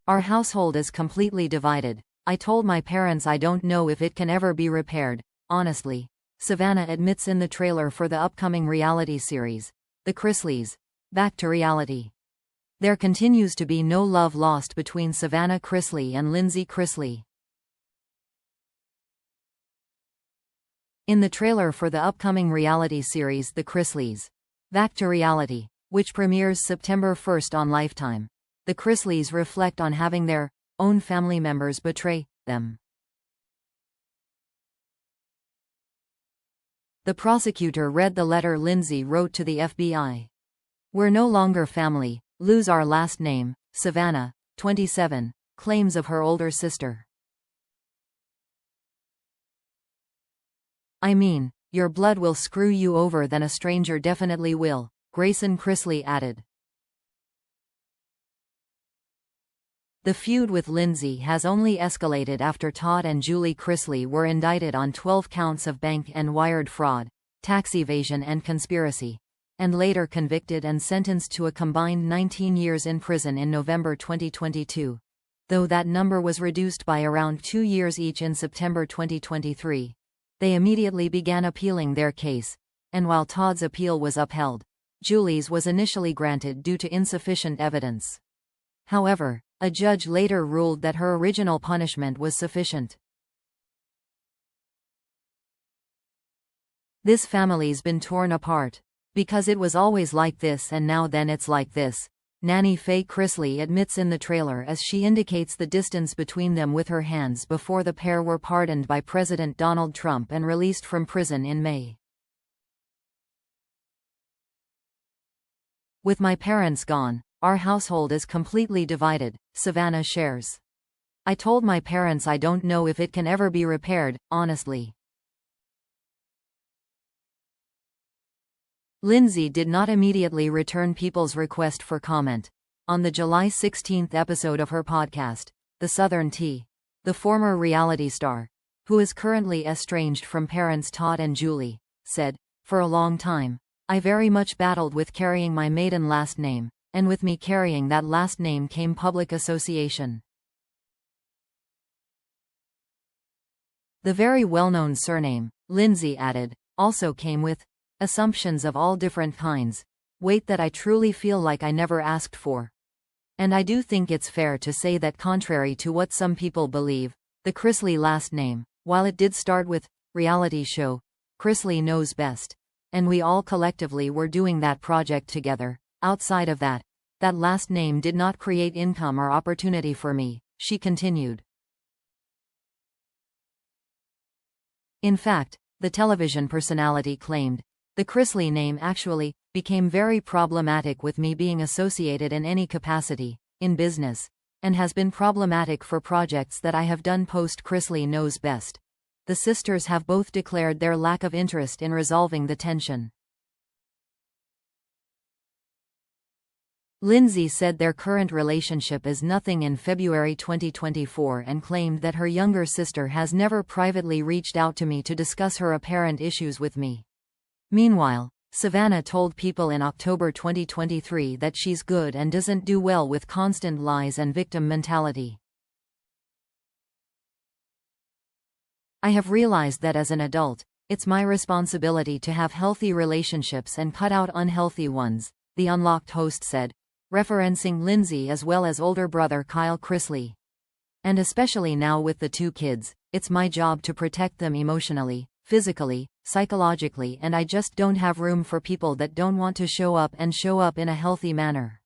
Our household is completely divided. I told my parents I don't know if it can ever be repaired, honestly. Savannah admits in the trailer for the upcoming reality series, The Chrisleys. Back to reality. There continues to be no love lost between Savannah Chrisley and Lindsay Chrisley. In the trailer for the upcoming reality series The Chrisleys. Back to reality, which premieres September 1st on Lifetime, the Chrisleys reflect on having their own family members betray them. The prosecutor read the letter Lindsay wrote to the FBI. "We're no longer family, lose our last name," Savannah, 27, claims of her older sister. "I mean, your blood will screw you over than a stranger definitely will," Grayson Chrisley added. The feud with Lindsay has only escalated after Todd and Julie Chrisley were indicted on 12 counts of bank and wired fraud, tax evasion and conspiracy, and later convicted and sentenced to a combined 19 years in prison in November 2022, though that number was reduced by around 2 years each in September 2023. They immediately began appealing their case, and while Todd's appeal was upheld, Julie's was initially granted due to insufficient evidence. However, a judge later ruled that her original punishment was sufficient. "This family's been torn apart. Because it was always like this and now then it's like this," Nanny Faye Chrisley admits in the trailer as she indicates the distance between them with her hands before the pair were pardoned by President Donald Trump and released from prison in May. "With my parents gone, our household is completely divided," Savannah shares. "I told my parents I don't know if it can ever be repaired, honestly." Lindsay did not immediately return people's request for comment. On the July 16 episode of her podcast, The Southern Tea, the former reality star, who is currently estranged from parents Todd and Julie, said, "For a long time, I very much battled with carrying my maiden last name, and with me carrying that last name came public association. The very well-known surname, Lindsay added, also came with assumptions of all different kinds, weight that I truly feel like I never asked for. And I do think it's fair to say that contrary to what some people believe, the Chrisley last name, while it did start with reality show, Chrisley Knows Best, and we all collectively were doing that project together, outside of that last name did not create income or opportunity for me," she continued. In fact, the television personality claimed, "The Chrisley name actually became very problematic with me being associated in any capacity, in business, and has been problematic for projects that I have done post Chrisley Knows Best." The sisters have both declared their lack of interest in resolving the tension. Lindsay said their current relationship is nothing in February 2024 and claimed that her younger sister has never privately reached out to me to discuss her apparent issues with me. Meanwhile, Savannah told People in October 2023 that she's good and doesn't do well with constant lies and victim mentality. "I have realized that as an adult, it's my responsibility to have healthy relationships and cut out unhealthy ones," the Unlocked host said, referencing Lindsay as well as older brother Kyle Chrisley. "And especially now with the 2 kids, it's my job to protect them emotionally, physically, psychologically, and I just don't have room for people that don't want to show up in a healthy manner."